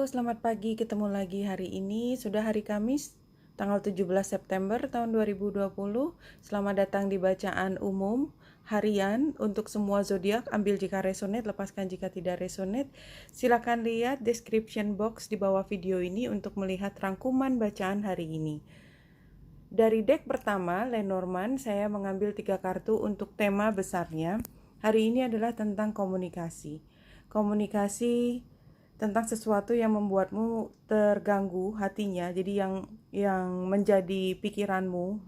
Halo, selamat pagi. Ketemu lagi hari ini. Sudah hari Kamis, tanggal 17 September tahun 2020. Selamat datang di bacaan umum harian untuk semua zodiak. Ambil jika resonate, lepaskan jika tidak resonate. Silakan lihat description box di bawah video ini untuk melihat rangkuman bacaan hari ini. Dari deck pertama, Lenormand, saya mengambil 3 kartu untuk tema besarnya. Hari ini adalah tentang komunikasi. Komunikasi tentang sesuatu yang membuatmu terganggu hatinya, jadi yang menjadi pikiranmu,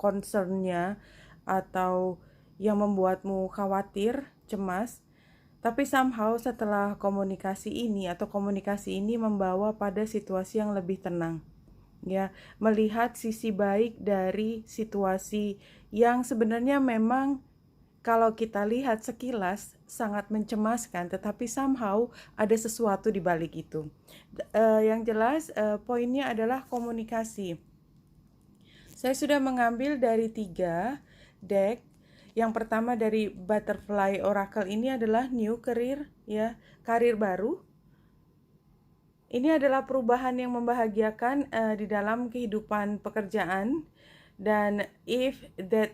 concernnya, atau yang membuatmu khawatir, cemas. Tapi somehow setelah komunikasi ini membawa pada situasi yang lebih tenang. Ya, melihat sisi baik dari situasi yang sebenarnya memang kalau kita lihat sekilas sangat mencemaskan, tetapi somehow ada sesuatu di balik itu. Yang jelas poinnya adalah komunikasi. Saya sudah mengambil dari 3 deck. Yang pertama dari Butterfly Oracle, ini adalah new career, ya, karir baru. Ini adalah perubahan yang membahagiakan di dalam kehidupan pekerjaan. Dan if that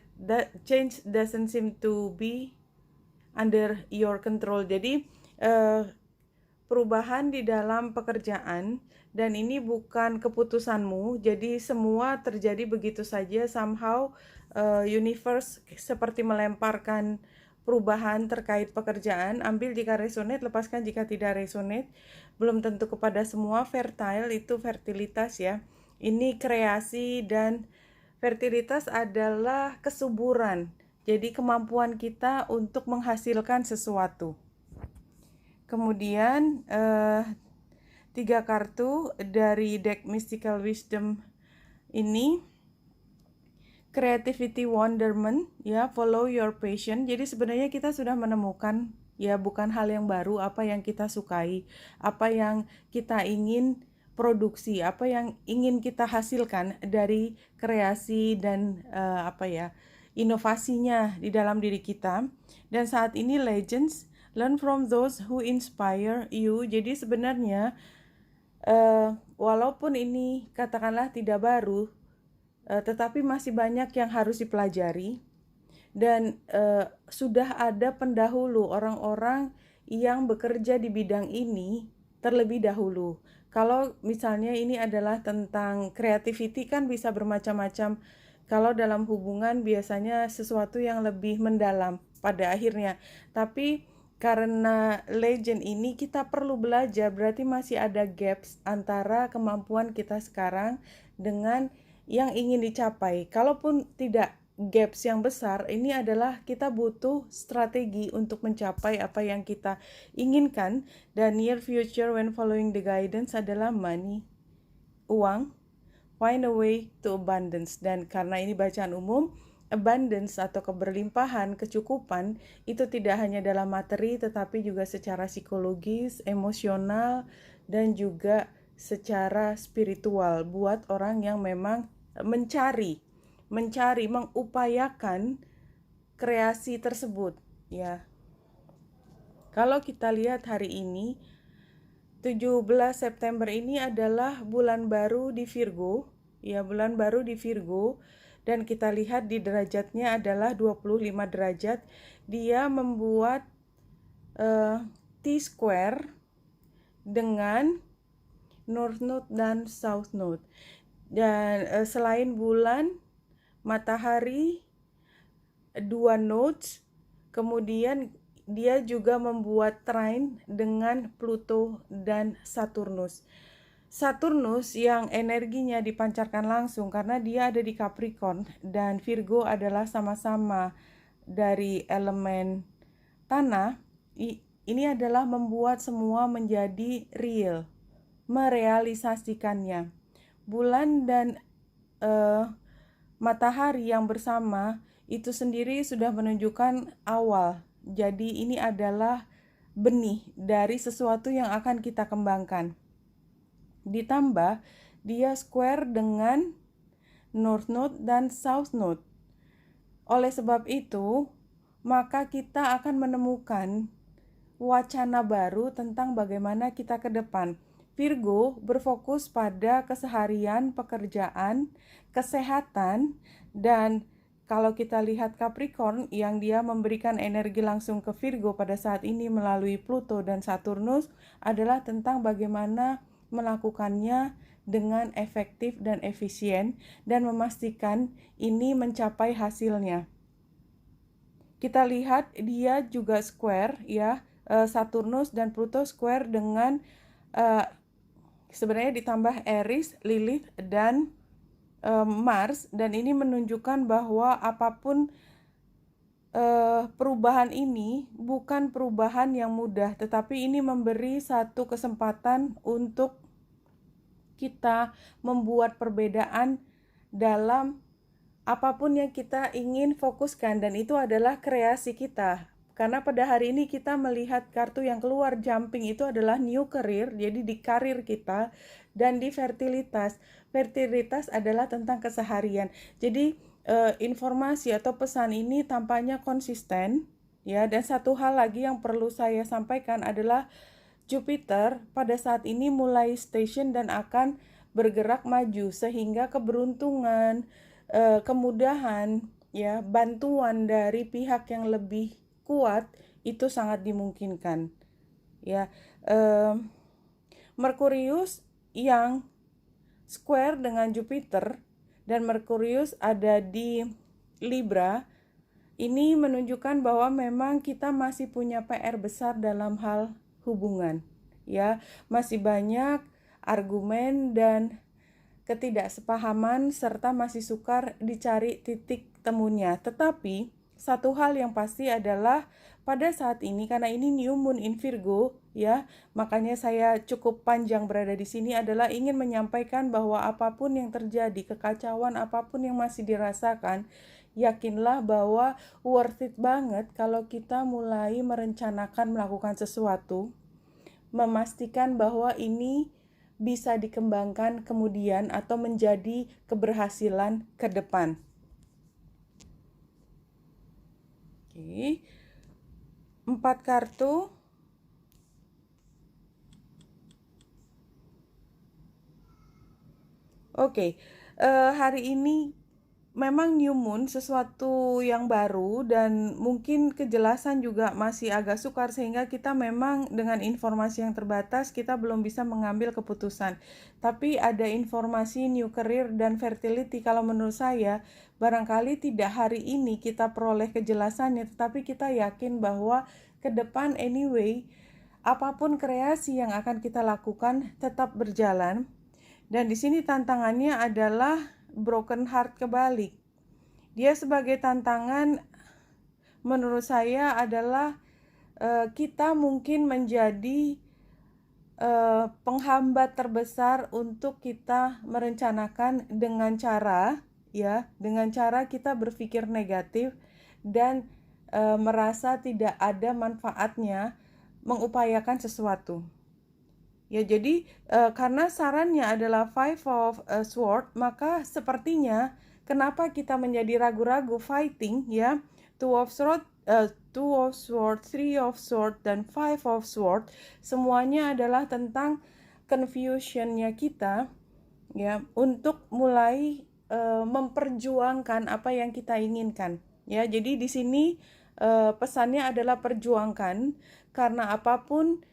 change doesn't seem to be under your control, jadi perubahan di dalam pekerjaan, dan ini bukan keputusanmu, jadi semua terjadi begitu saja. Somehow universe seperti melemparkan perubahan terkait pekerjaan. Ambil jika resonate, lepaskan jika tidak resonate. Belum tentu kepada semua. Fertile itu fertilitas, ya. Ini kreasi, dan fertilitas adalah kesuburan. Jadi kemampuan kita untuk menghasilkan sesuatu. Kemudian 3 kartu dari deck Mystical Wisdom ini, Creativity Wonderment, ya, follow your passion. Jadi sebenarnya kita sudah menemukan, ya, bukan hal yang baru, apa yang kita sukai, apa yang kita ingin produksi, apa yang ingin kita hasilkan dari kreasi dan inovasinya di dalam diri kita. Dan saat ini Legends, learn from those who inspire you. Jadi sebenarnya walaupun ini katakanlah tidak baru, tetapi masih banyak yang harus dipelajari. Dan sudah ada pendahulu, orang-orang yang bekerja di bidang ini terlebih dahulu. Kalau misalnya ini adalah tentang creativity, kan bisa bermacam-macam. Kalau dalam hubungan biasanya sesuatu yang lebih mendalam pada akhirnya. Tapi karena legend ini kita perlu belajar, berarti masih ada gaps antara kemampuan kita sekarang dengan yang ingin dicapai. Kalaupun tidak gaps yang besar, ini adalah kita butuh strategi untuk mencapai apa yang kita inginkan. Dan near future when following the guidance adalah money, uang, find a way to abundance. Dan karena ini bacaan umum, abundance atau keberlimpahan, kecukupan, itu tidak hanya dalam materi tetapi juga secara psikologis, emosional, dan juga secara spiritual buat orang yang memang mencari, mengupayakan kreasi tersebut, ya. Kalau kita lihat hari ini 17 September ini adalah bulan baru di Virgo, ya, bulan baru di Virgo, dan kita lihat di derajatnya adalah 25 derajat. Dia membuat T-square dengan North Node dan South Node. Dan selain bulan, matahari, 2 nodes, kemudian dia juga membuat trine dengan Pluto dan Saturnus. Saturnus yang energinya dipancarkan langsung karena dia ada di Capricorn, dan Virgo adalah sama-sama dari elemen tanah. Ini adalah membuat semua menjadi real, merealisasikannya. Bulan dan matahari yang bersama itu sendiri sudah menunjukkan awal. Jadi ini adalah benih dari sesuatu yang akan kita kembangkan. Ditambah dia square dengan North Node dan South Node. Oleh sebab itu, maka kita akan menemukan wacana baru tentang bagaimana kita ke depan. Virgo berfokus pada keseharian, pekerjaan, kesehatan, dan kalau kita lihat Capricorn yang dia memberikan energi langsung ke Virgo pada saat ini melalui Pluto dan Saturnus adalah tentang bagaimana melakukannya dengan efektif dan efisien dan memastikan ini mencapai hasilnya. Kita lihat dia juga square ya, Saturnus dan Pluto square dengan sebenarnya ditambah Aries, Lilith, dan Mars, dan ini menunjukkan bahwa apapun perubahan ini bukan perubahan yang mudah, tetapi ini memberi satu kesempatan untuk kita membuat perbedaan dalam apapun yang kita ingin fokuskan, dan itu adalah kreasi kita. Karena pada hari ini kita melihat kartu yang keluar jumping itu adalah new career, jadi di karir kita, dan di fertilitas. Fertilitas adalah tentang keseharian. Jadi informasi atau pesan ini tampaknya konsisten, ya. Dan satu hal lagi yang perlu saya sampaikan adalah Jupiter pada saat ini mulai station dan akan bergerak maju, sehingga keberuntungan, kemudahan, ya, bantuan dari pihak yang lebih kuat itu sangat dimungkinkan, ya. Merkurius yang square dengan Jupiter dan Merkurius ada di Libra, ini menunjukkan bahwa memang kita masih punya PR besar dalam hal hubungan, ya. Masih banyak argumen dan ketidaksepahaman serta masih sukar dicari titik temunya. Tetapi satu hal yang pasti adalah pada saat ini, karena ini new moon in Virgo, ya, makanya saya cukup panjang berada di sini, adalah ingin menyampaikan bahwa apapun yang terjadi, kekacauan apapun yang masih dirasakan, yakinlah bahwa worth it banget kalau kita mulai merencanakan melakukan sesuatu, memastikan bahwa ini bisa dikembangkan kemudian atau menjadi keberhasilan ke depan. Oke. 4 kartu. Oke. Hari ini memang new moon, sesuatu yang baru, dan mungkin kejelasan juga masih agak sukar, sehingga kita memang dengan informasi yang terbatas kita belum bisa mengambil keputusan. Tapi ada informasi new career dan fertility, kalau menurut saya barangkali tidak hari ini kita peroleh kejelasannya, tetapi kita yakin bahwa ke depan anyway apapun kreasi yang akan kita lakukan tetap berjalan. Dan di sini tantangannya adalah broken heart kebalik. Dia sebagai tantangan menurut saya adalah kita mungkin menjadi penghambat terbesar untuk kita merencanakan dengan cara, ya, dengan cara kita berpikir negatif dan merasa tidak ada manfaatnya mengupayakan sesuatu. Ya, jadi karena sarannya adalah Five of Swords, maka sepertinya kenapa kita menjadi ragu-ragu fighting, ya. Two of Swords, Three of Swords, dan Five of Swords, semuanya adalah tentang confusionnya kita, ya, untuk mulai memperjuangkan apa yang kita inginkan, ya. Jadi di sini pesannya adalah perjuangkan, karena apapun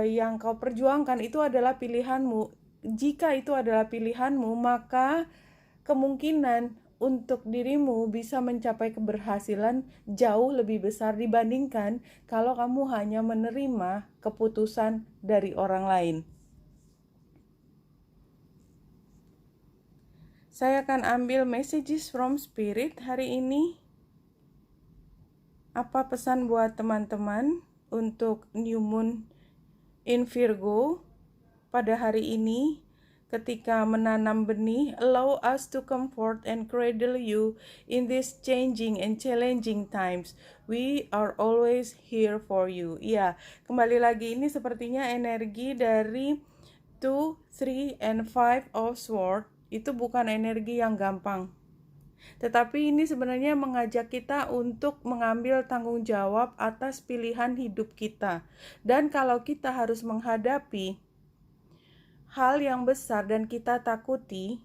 yang kau perjuangkan itu adalah pilihanmu. Jika itu adalah pilihanmu, maka kemungkinan untuk dirimu bisa mencapai keberhasilan jauh lebih besar dibandingkan kalau kamu hanya menerima keputusan dari orang lain. Saya akan ambil messages from spirit hari ini. Apa pesan buat teman-teman untuk new moon in Virgo pada hari ini? Ketika menanam benih, allow us to comfort and cradle you in these changing and challenging times. We are always here for you. Ya, kembali lagi ini sepertinya energi dari 2, 3, and 5 of Swords. Itu bukan energi yang gampang. Tetapi ini sebenarnya mengajak kita untuk mengambil tanggung jawab atas pilihan hidup kita. Dan kalau kita harus menghadapi hal yang besar dan kita takuti,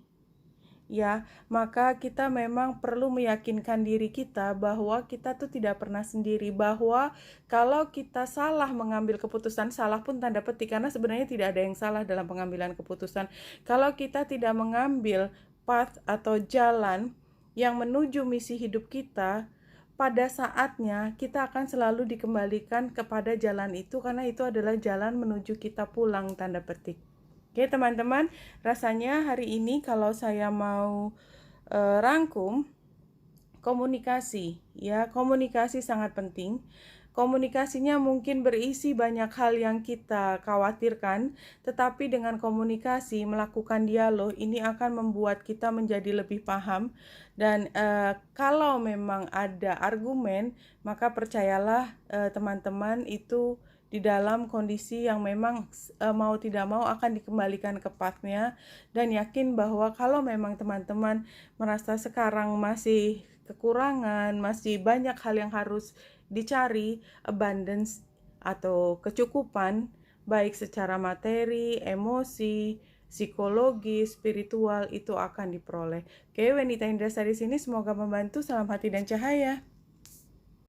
ya, maka kita memang perlu meyakinkan diri kita bahwa kita tuh tidak pernah sendiri, bahwa kalau kita salah mengambil keputusan, salah pun tanda petik, karena sebenarnya tidak ada yang salah dalam pengambilan keputusan. Kalau kita tidak mengambil path atau jalan yang menuju misi hidup kita, pada saatnya kita akan selalu dikembalikan kepada jalan itu, karena itu adalah jalan menuju kita pulang, tanda petik. Oke teman-teman, rasanya hari ini kalau saya mau rangkum, komunikasi, ya, komunikasi sangat penting. Komunikasinya mungkin berisi banyak hal yang kita khawatirkan, tetapi dengan komunikasi, melakukan dialog, ini akan membuat kita menjadi lebih paham. Dan kalau memang ada argumen, maka percayalah teman-teman itu di dalam kondisi yang memang mau tidak mau akan dikembalikan ke pathnya. Dan yakin bahwa kalau memang teman-teman merasa sekarang masih kekurangan, masih banyak hal yang harus dicari, abundance atau kecukupan, baik secara materi, emosi, psikologi, spiritual, itu akan diperoleh. Oke, Wenita Indrasari di sini, semoga membantu. Salam hati dan cahaya.